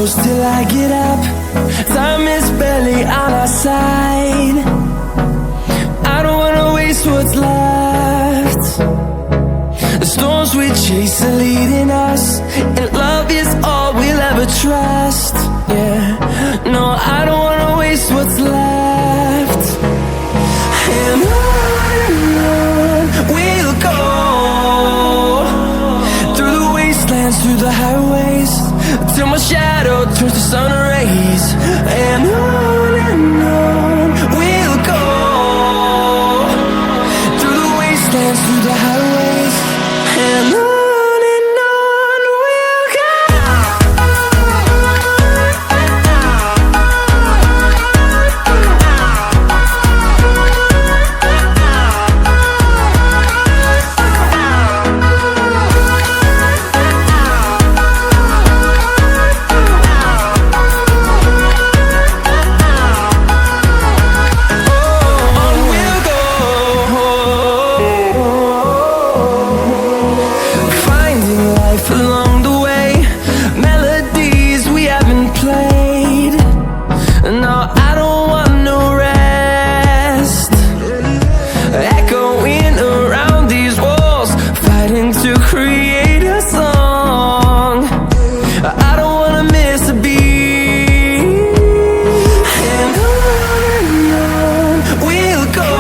close till I get up. Time is barely on our side. I don't wanna waste what's left. The storms we chase are leading us, and love is all we'll ever trust. Yeah, no, I don't wanna waste what's left. And on we'll go, through the wastelands, through the highways, till my shadow turns to sun rays. And on we'll go, through the wastelands, through the highways, and on. Along the way, melodies we haven't played. No, I don't want no rest. Echoing around these walls, fighting to create a song. I don't wanna miss a beat. And on we'll go,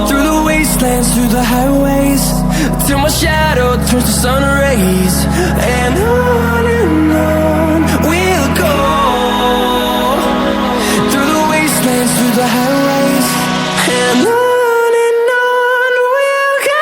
through the wastelands, through the highways, till my shadow turns to sun rays. And on we'll go, through the wastelands, through the highways, and on we'll go.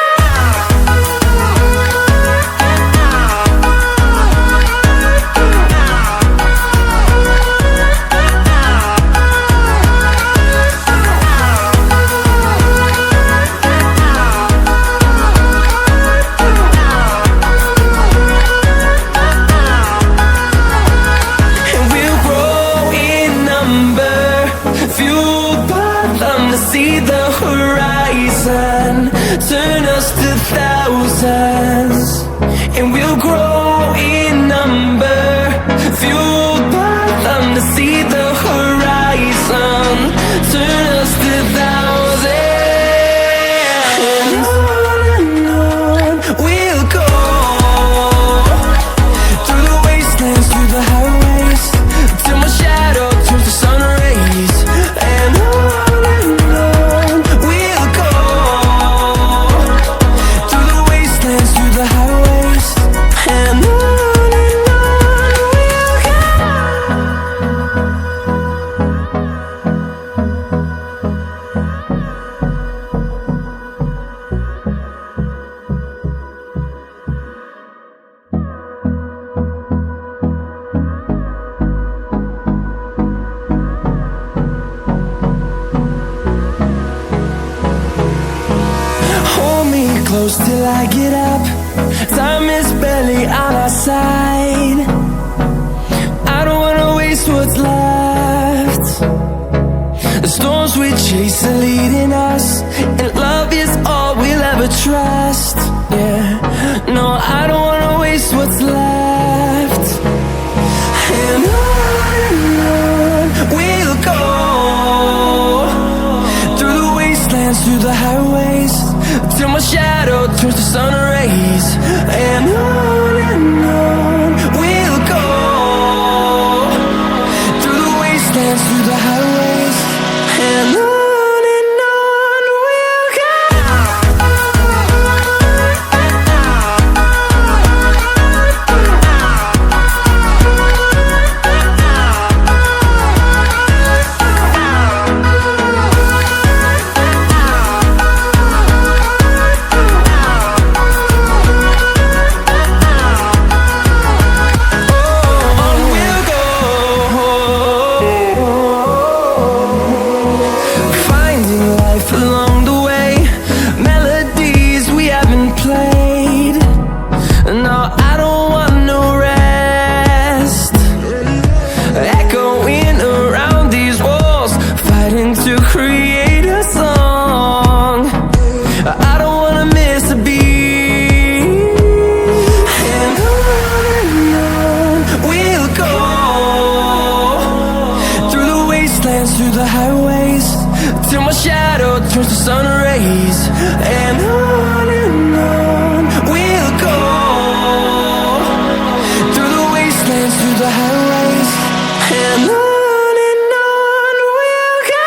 See the horizon, turn us to thousands, and we'll grow in number, fueled by them to see the horizon, turn us to thousands. And on we'll go, through the wastelands, through the highways, till my shadow turns to sun rays. And on close till I get up. Time is barely on our side. I don't wanna waste what's left. The storms we chase are leading us, and love is all we'll ever trust. Yeah, no, I don't wanna waste what's left. And on we'll go, through the wastelands, through the highways, till my shadow turns to sun rays. And on we'll go, through the wastelands, through the highways, and on. Oh, the highways, till my shadow turns to sun rays. And on we'll go, through the wastelands, through the highways. And on we'll go.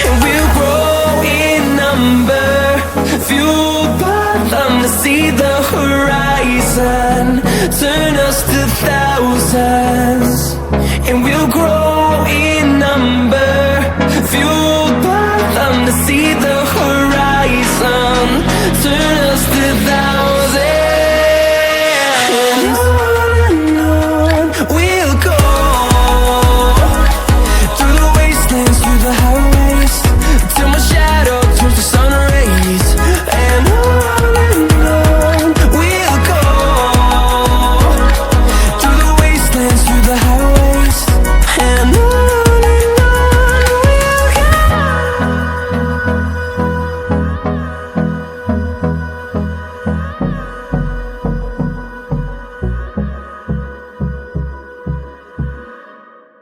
And we'll grow in number, fueled by them to see the horizon, turn us to thousands. And we'll grow